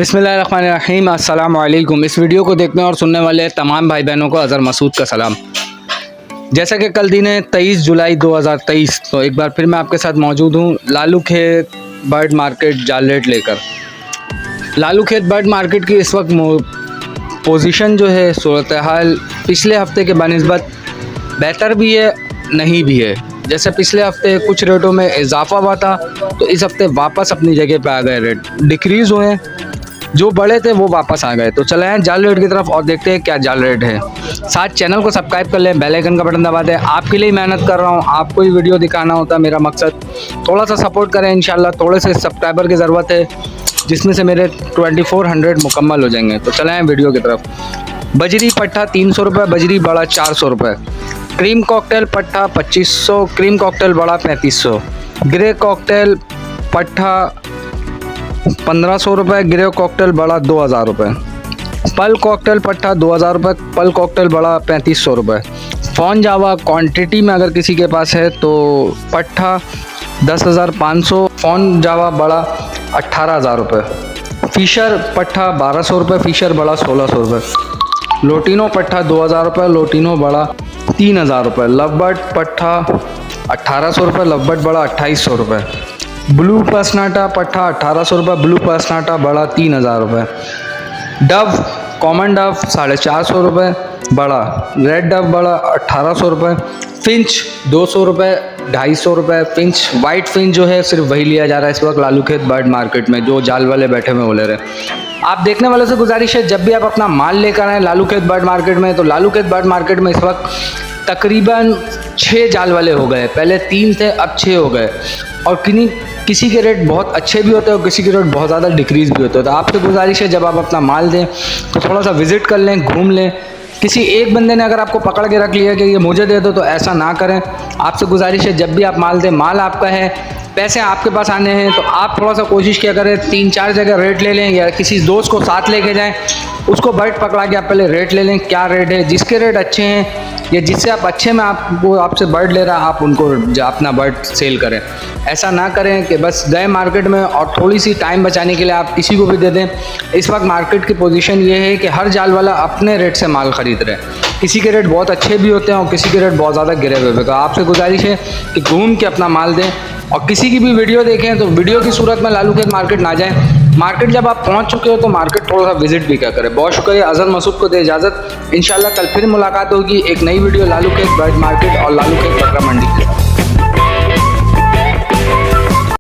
बिस्मिल्लाहिर्रहमानिर्रहीम, अस्सलाम वालेकुम। इस वीडियो को देखने और सुनने वाले तमाम भाई बहनों को अज़हर मसूद का सलाम। जैसा कि कल दिन है 23 जुलाई 2023, तो एक बार फिर मैं आपके साथ मौजूद हूँ लालू खेत बर्ड मार्केट जालरेट लेकर। लालू खेत बर्ड मार्केट की इस वक्त पोजीशन जो है, सूरत हाल पिछले हफ्ते के बनिस्बत बेहतर भी है, नहीं भी है। जैसे पिछले हफ्ते कुछ रेटों में इजाफा हुआ था, तो इस हफ्ते वापस अपनी जगह पे आ गए, रेट डिक्रीज़ हुए, जो बड़े थे वो वापस आ गए। तो चले हैं जाल रेट की तरफ और देखते हैं क्या जाल रेट है। साथ चैनल को सब्सक्राइब कर लें, बेल आइकन का बटन दबा दें। आपके लिए मेहनत कर रहा हूँ, आपको ही वीडियो दिखाना होता है मेरा मकसद। थोड़ा सा सपोर्ट करें, इंशाल्लाह थोड़े से सब्सक्राइबर की ज़रूरत है, जिसमें से मेरे 2400 मुकम्मल हो जाएंगे। तो चले हैं वीडियो की तरफ। बजरी पट्टा 300 रुपये, बजरी बड़ा 400 रुपये। क्रीम कॉकटेल पट्टा 2500, क्रीम कॉकटेल बड़ा 3500। ग्रे कॉकटेल पट्टा 1500 रुपये, ग्रे कॉकटेल बड़ा 2000 रुपये। पल कॉकटेल पट्टा 2000 रुपये, पल कॉकटेल बड़ा 3500 रुपये। फ़ॉन जावा क्वांटिटी में अगर किसी के पास है तो पट्टा 10,500, फ़ॉन जावा बड़ा 18,000 रुपये। फ़िशर पट्टा 1200 रुपये, फ़िशर बड़ा 1600 रुपये। लोटिनो पट्टा 2000 रुपये, लोटिनो बड़ा 3000 रुपये। लवबर्ड पट्टा 1800 रुपये, लवबर्ड बड़ा 2800 रुपये। ब्लू पर्सनाटा पट्टा 1800 रुपये, ब्लू पर्सनाटा बड़ा 3000 रुपये। डव कॉमन डव 450 रुपये बड़ा, रेड डव बड़ा 1800 रुपये। फिंच 200 रुपये, 250 रुपये। फिंच वाइट फिंच जो है सिर्फ वही लिया जा रहा है इस वक्त लालू खेत बर्ड मार्केट में, जो जाल वाले बैठे हुए बोले रहे। आप देखने वालों से गुजारिश है, जब भी आप अपना माल लेकर आएँ लालू खेत बर्ड मार्केट में, तो लालू खेत बर्ड मार्केट में इस वक्त तकरीबन 6 जाल वाले हो गए। पहले 3 थे, अब 6 हो गए। और किसी के रेट बहुत अच्छे भी होते हैं और किसी के रेट बहुत ज़्यादा डिक्रीज़ भी होते हैं। तो आपसे गुजारिश है, जब आप अपना माल दें तो थोड़ा सा विज़िट कर लें, घूम लें। किसी एक बंदे ने अगर आपको पकड़ के रख लिया कि ये मुझे दे दो, तो ऐसा ना करें। आपसे गुजारिश है, जब भी आप माल दें, माल आपका है, पैसे आपके पास आने हैं, तो आप थोड़ा सा कोशिश किया करें 3-4 जगह रेट ले लें, या किसी दोस्त को साथ लेके जाएं, उसको बर्ड पकड़ा के आप पहले रेट ले लें, क्या रेट है। जिसके रेट अच्छे हैं या जिससे आप अच्छे में वो आपसे बर्ड ले रहा है, आप उनको अपना बर्ड सेल करें। ऐसा ना करें कि बस गए मार्केट में और थोड़ी सी टाइम बचाने के लिए आप किसी को भी दे दें। इस वक्त मार्केट की पोजीशन ये है कि हर जाल वाला अपने रेट से माल ख़रीद रहे हैं। किसी के रेट बहुत अच्छे भी होते हैं और किसी के रेट बहुत ज़्यादा गिरे हुए हैं। तो आपसे गुजारिश है कि घूम के अपना माल दें, और किसी की भी वीडियो देखें तो वीडियो की सूरत में लालू खेत मार्केट ना जाएं। मार्केट जब आप पहुंच चुके हो तो मार्केट थोड़ा सा विजिट भी क्या करें। बहुत शुक्रिया। अज़हर मसूद को दे इजाज़त। इंशाल्लाह कल फिर मुलाकात होगी एक नई वीडियो लालू खेत बर्ड मार्केट और लालू खेत बकरा मंडी के साथ।